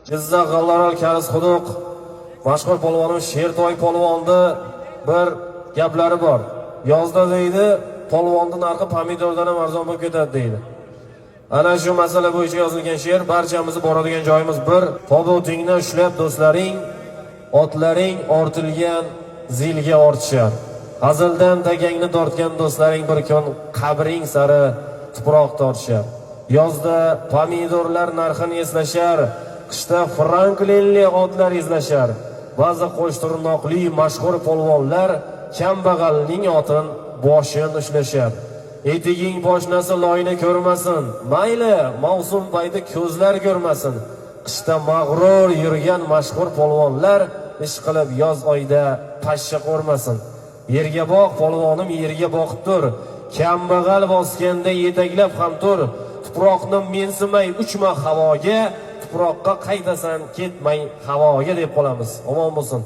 Jizzax G'allaral Karis Quduq mashhur polvonimiz Shertoy polvonni bir gaplari bor. Yozda deydi, polvonning narxi pomidordan ham arzon bo'lib ketadi deydi. Ana shu masala bo'yicha yozilgan she'r barchamizni boradigan joyimiz bir. Tobutingni ushlab do'stlaring, otlaring ortilgan zilga ortishar. Hazildan tagangni tortgan do'stlaring bir kun qabring sari tuproq tortishar. Yozda pomidorlar narxini eslashar, qishda Franklinli otlar izlashar. Ba'zi qo'shtirnoqli mashhur polvonlar kambag'alning otin boshin ushlashar. Etiging poshnasi loyni ko'rmasin, mayli mavsum payti ko'zlar ko'rmasin. Qishda mag'rur yurgan mashhur polvonlar ish qilib yoz oyida pashsha qo'rmasin. Yerga boq polvonim, yerga boqib tur. Kambag'al bosganda yetaklab ham tur. Tuproqni mensimay uchma havoga, tuproqqa qaytasan ketmay havoga deb qolamiz. Omon bo'lsin.